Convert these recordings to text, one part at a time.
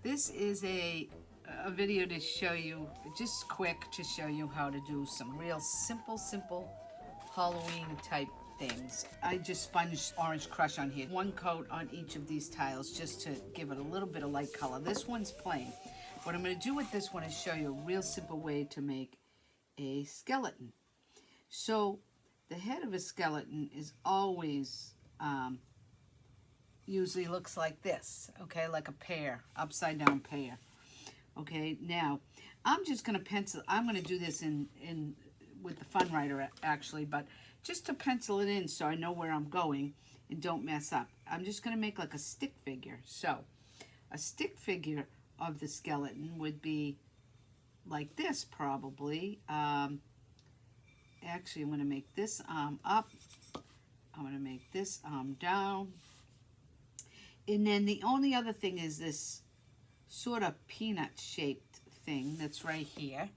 This is a video to show you, just quick, to show you how to do some real simple Halloween type things. I just sponged orange crush on here. One coat on each of these tiles just to give it a little bit of light color. This one's plain. What I'm going to do with this one is show you a real simple way to make a skeleton. So the head of a skeleton is always usually looks like this, okay, like a pear, upside down pear. Okay, now I'm just going to pencil. I'm going to do this in with the Fun Writer actually, but just to pencil it in so I know where I'm going and don't mess up. I'm just going to make like a stick figure. So a stick figure of the skeleton would be like this probably. Actually, I'm going to make this arm up. I'm going to make this arm down. And then the only other thing is this sort of peanut shaped thing that's right here.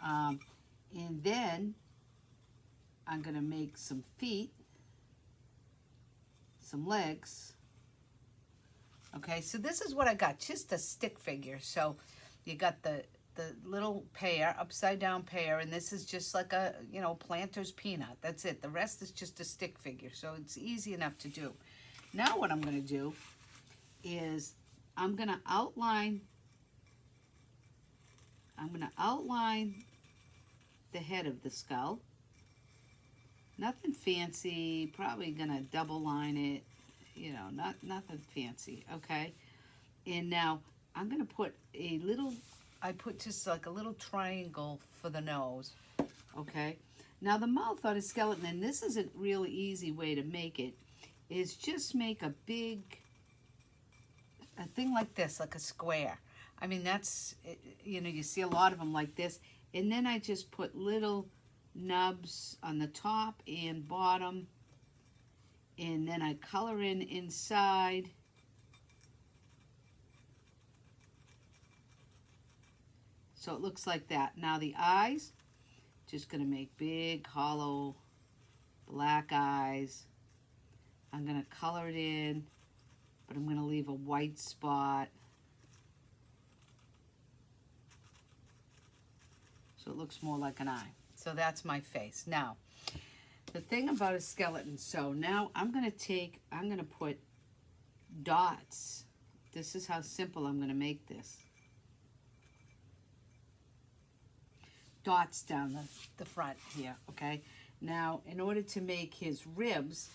And then I'm going to make some feet, some legs. Okay, so this is what I got, just a stick figure. So you got the little pear, upside down pear, and this is just like a, you know, planter's peanut. That's it. The rest is just a stick figure. So it's easy enough to do. Now what I'm going to do is I'm going to outline the head of the skull. Nothing fancy, probably going to double line it, you know, nothing fancy, okay? And now I'm going to put a little, I put just like a little triangle for the nose, okay? Now the mouth on a skeleton, and this is a really easy way to make it, is just make a big, a thing like this, like a square. I mean, that's, you know, you see a lot of them like this. And then I just put little nubs on the top and bottom. And then I color in inside. So it looks like that. Now the eyes, just going to make big, hollow, black eyes. I'm going to color it in, but I'm going to leave a white spot. So it looks more like an eye. So that's my face. Now, the thing about a skeleton, so now I'm going to put dots. This is how simple I'm going to make this. Dots down the front here, okay? Now, in order to make his ribs,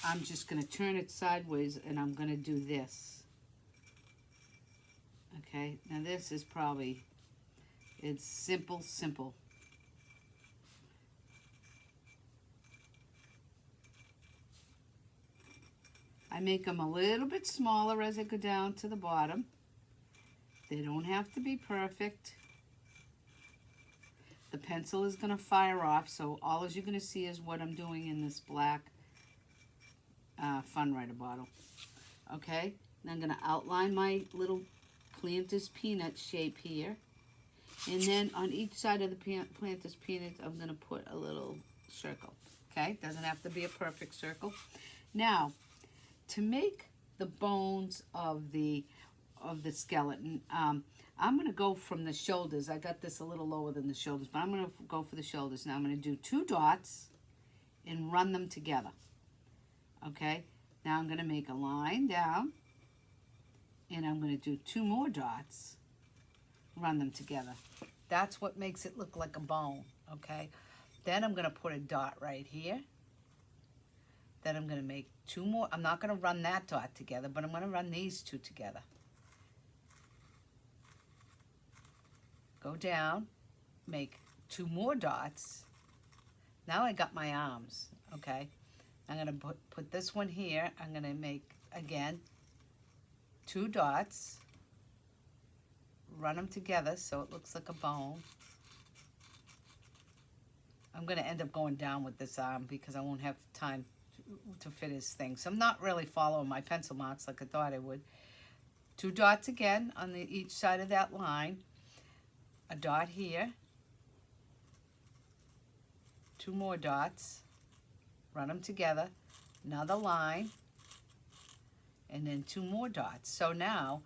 I'm just going to turn it sideways and I'm going to do this. Okay, now this is probably, it's simple. I make them a little bit smaller as I go down to the bottom. They don't have to be perfect. The pencil is going to fire off, so all you're going to see is what I'm doing in this black Fun Writer bottle. Okay, and I'm going to outline my little planter's peanut shape here. And then on each side of the planter's peanut, I'm going to put a little circle. Okay, doesn't have to be a perfect circle. Now, to make the bones of the skeleton, I'm going to go from the shoulders. I got this a little lower than the shoulders, but I'm going to go for the shoulders. Now I'm going to do 2 dots and run them together. Okay, now I'm going to make a line down, and I'm going to do 2 more dots, run them together. That's what makes it look like a bone, okay? Then I'm going to put a dot right here. Then I'm going to make 2 more. I'm not going to run that dot together, but I'm going to run these 2 together. Go down, make 2 more dots. Now I got my arms, okay? I'm going to put this one here. I'm going to make, again, 2 dots. Run them together so it looks like a bone. I'm going to end up going down with this arm because I won't have time to fit his thing. So I'm not really following my pencil marks like I thought I would. 2 dots again on each side of that line. A dot here. 2 more dots. Run them together. Another line. And then 2 more dots. So now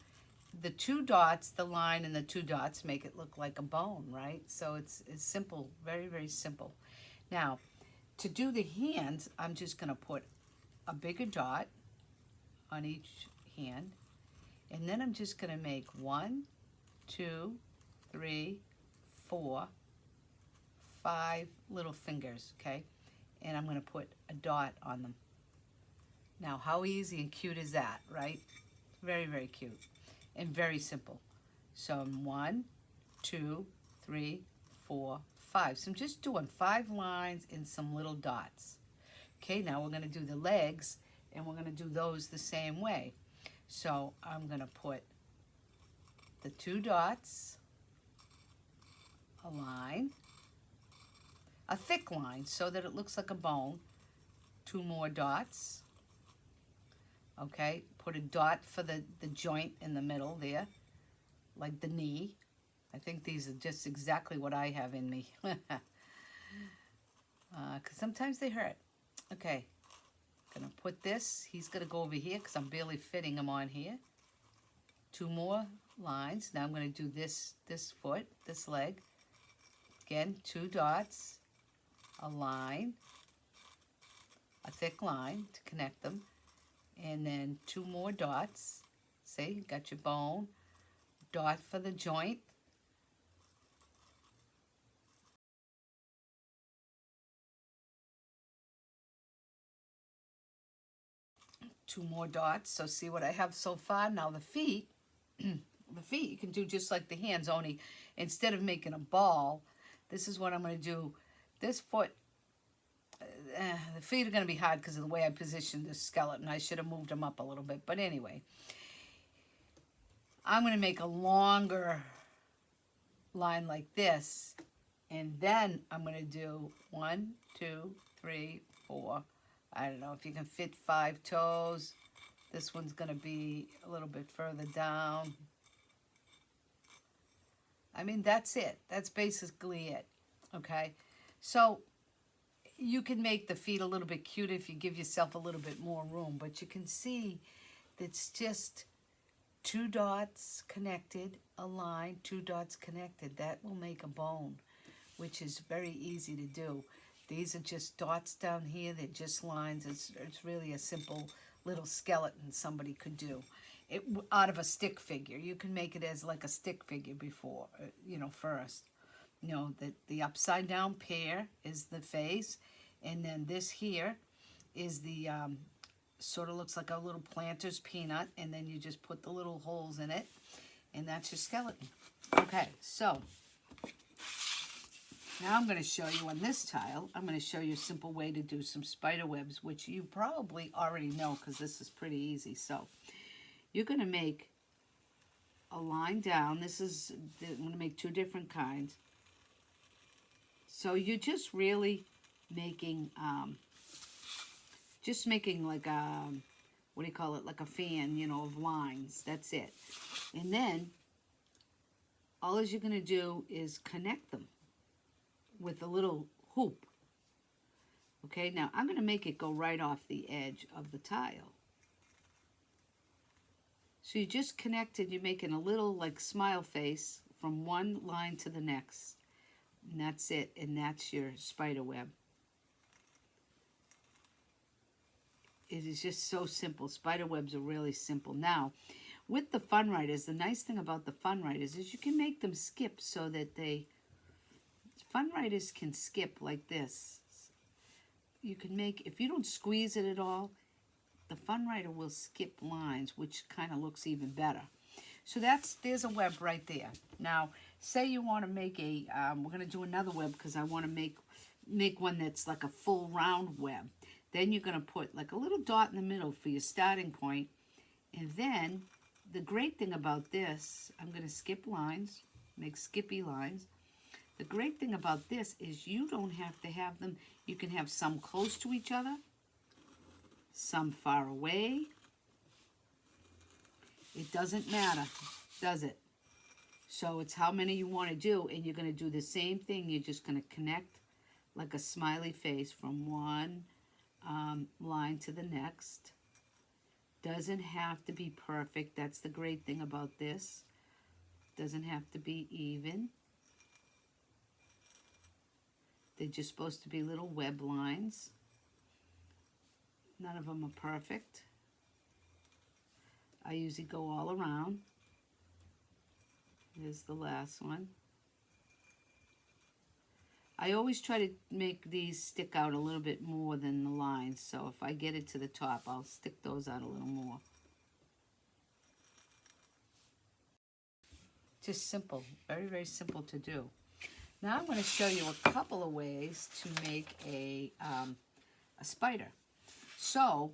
the two dots, the line and the two dots make it look like a bone, right? So it's simple, very, very simple. Now, to do the hands, I'm just going to put a bigger dot on each hand, and then I'm just going to make 1, 2, 3, 4, 5 little fingers, okay? And I'm going to put a dot on them. Now, how easy and cute is that, right? Very, very cute and very simple. So I'm 1, 2, 3, 4, 5. So I'm just doing 5 lines and some little dots. Okay, now we're going to do the legs, and we're going to do those the same way. So I'm going to put the 2 dots, a line, a thick line so that it looks like a bone, 2 more dots. Okay, put a dot for the joint in the middle there, like the knee. I think these are just exactly what I have in me. Because sometimes they hurt. Okay, gonna put this, he's gonna go over here because I'm barely fitting him on here. 2 more lines. Now I'm gonna do this foot, this leg. Again, 2 dots, a line, a thick line to connect them, and then 2 more dots. See, got your bone, dot for the joint, two more dots. So see what I have so far. Now the feet, the feet you can do just like the hands, only instead of making a ball, this is what I'm going to do. This foot, the feet are going to be hard because of the way I positioned this skeleton. I should have moved them up a little bit. But anyway, I'm going to make a longer line like this. And then I'm going to do 1, 2, 3, 4. I don't know if you can fit 5 toes. This one's going to be a little bit further down. I mean, that's it. That's basically it. Okay? So you can make the feet a little bit cuter if you give yourself a little bit more room. But you can see it's just 2 dots connected, a line, 2 dots connected. That will make a bone, which is very easy to do. These are just dots down here. They're just lines. It's really a simple little skeleton somebody could do. It out of a stick figure. You can make it as like a stick figure before, first. The upside down pear is the face. And then this here is the, sort of looks like a little planter's peanut. And then you just put the little holes in it. And that's your skeleton. Okay, so now I'm going to show you on this tile, I'm going to show you a simple way to do some spider webs, which you probably already know because this is pretty easy. So you're going to make a line down. I'm going to make 2 different kinds. So you're just really making, like a, what do you call it, like a fan, of lines. That's it. And then all you're going to do is connect them with a little hoop. Okay, now I'm going to make it go right off the edge of the tile. So you just connected, you're making a little like smile face from one line to the next. And that's it, and that's your spider web. It is just so simple. Spider webs are really simple. Now, with the fun writers, the nice thing about the fun writers is you can make them skip so that fun writers can skip like this. You can make, if you don't squeeze it at all, the fun writer will skip lines, which kind of looks even better. So there's a web right there. Now, say you want to make we're going to do another web because I want to make one that's like a full round web. Then you're going to put like a little dot in the middle for your starting point. And then the great thing about this, I'm going to skip lines, make skippy lines. The great thing about this is you don't have to have them. You can have some close to each other, some far away. It doesn't matter, does it? So it's how many you want to do, and you're going to do the same thing. You're just going to connect like a smiley face from one line to the next. Doesn't have to be perfect. That's the great thing about this. Doesn't have to be even. They're just supposed to be little web lines. None of them are perfect. I usually go all around. Here's the last one. I always try to make these stick out a little bit more than the lines. So if I get it to the top, I'll stick those out a little more. Just simple. Very, very simple to do. Now I'm going to show you a couple of ways to make a spider. So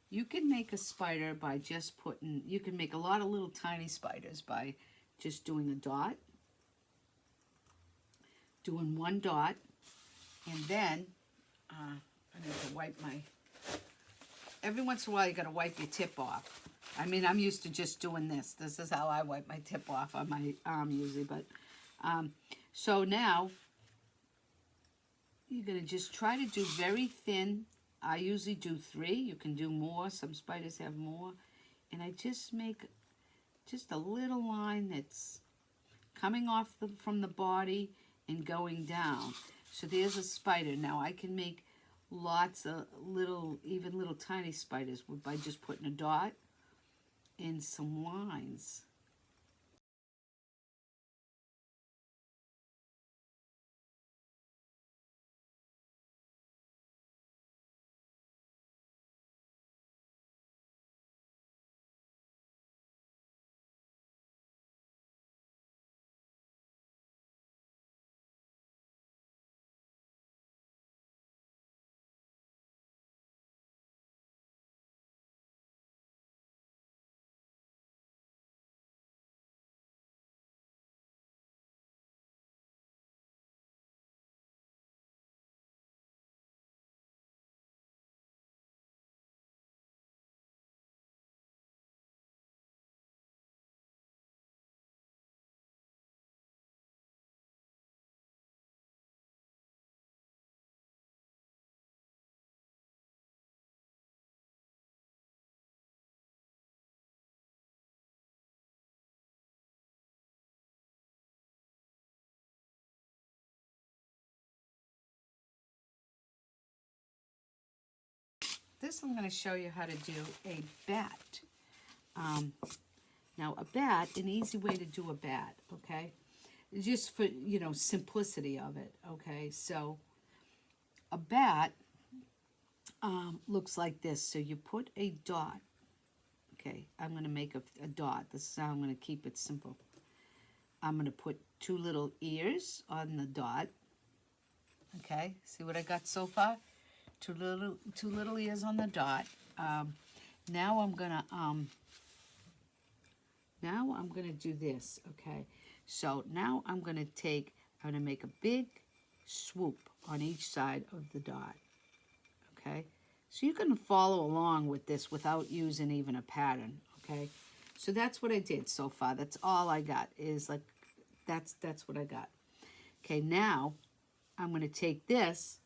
you can make a spider by just putting, you can make a lot of little tiny spiders by just doing a dot. Doing one dot, and then I need to wipe my, every once in a while you got to wipe your tip off. I mean, I'm used to just doing this. This is how I wipe my tip off on my arm usually, but so now you're going to just try to do very thin. I usually do 3. You can do more. Some spiders have more. And I just make just a little line that's coming off from the body and going down. So there's a spider. Now I can make lots of little, even little tiny spiders by just putting a dot and some lines. This I'm going to show you how to do a bat. Now a bat, an easy way to do a bat, okay? Just for, you know, simplicity of it, okay? So a bat looks like this. So you put a dot, okay? I'm going to make a dot. This is how I'm going to keep it simple. I'm going to put 2 little ears on the dot, okay? See what I got so far? Two little ears on the dot. Now I'm gonna do this, okay? So now I'm gonna make a big swoop on each side of the dot, okay? So you can follow along with this without using even a pattern, okay? So that's what I did so far. That's all I got is like, that's what I got. Okay, now I'm gonna take this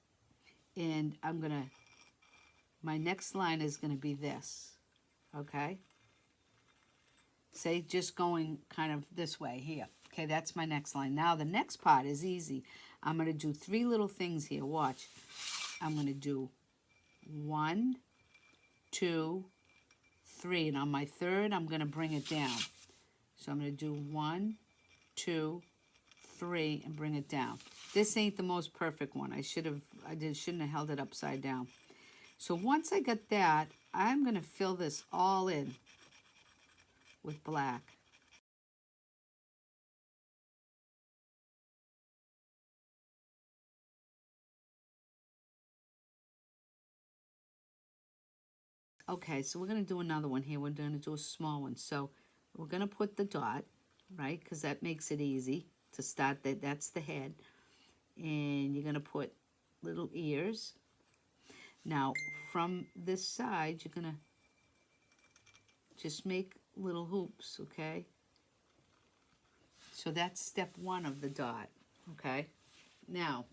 and my next line is gonna be this, okay? Say just going kind of this way here. Okay, that's my next line. Now the next part is easy. I'm gonna do 3 little things here, watch. I'm gonna do 1, 2, 3, and on my third, I'm gonna bring it down. So I'm gonna do 1, 2, 3, and bring it down. This ain't the most perfect one. I shouldn't have held it upside down. So once I got that, I'm going to fill this all in with black. Okay, so we're going to do another one here. We're going to do a small one. So we're going to put the dot, right, because that makes it easy to start. That's the head. And you're going to put little ears. Now, from this side, you're going to just make little hoops, okay? So that's step 1 of the dot, okay? Now,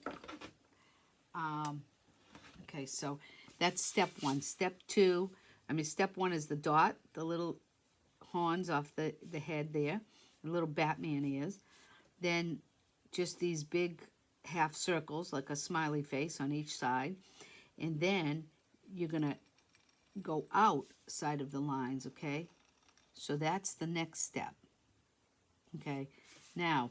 okay, so that's step 1. Step 2, step one is the dot, the little horns off the head there, the little Batman ears. Then just these big half circles, like a smiley face on each side. And then you're gonna go outside of the lines, okay? So that's the next step, okay? Now,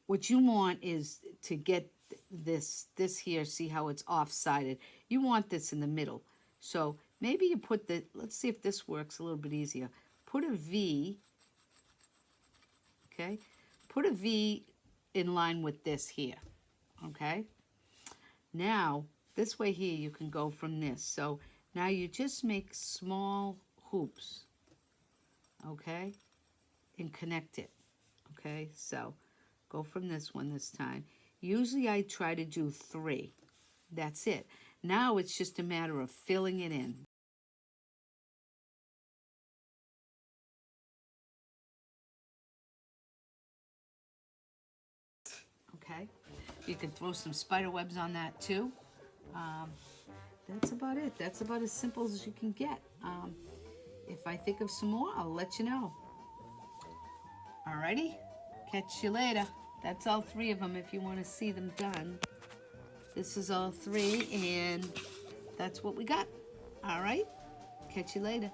what you want is to get this here, see how it's off-sided. You want this in the middle. So maybe you put let's see if this works a little bit easier. Put a V, okay? Put a V in line with this here, okay? Now, this way here, you can go from this. So now you just make small hoops, okay? And connect it, okay? So go from this one this time. Usually I try to do 3. That's it. Now it's just a matter of filling it in. Okay? You can throw some spider webs on that too. That's about it. That's about as simple as you can get. If I think of some more, I'll let you know. Alrighty? Catch you later. That's all 3 of them if you want to see them done. This is all 3, and that's what we got. Alright? Catch you later.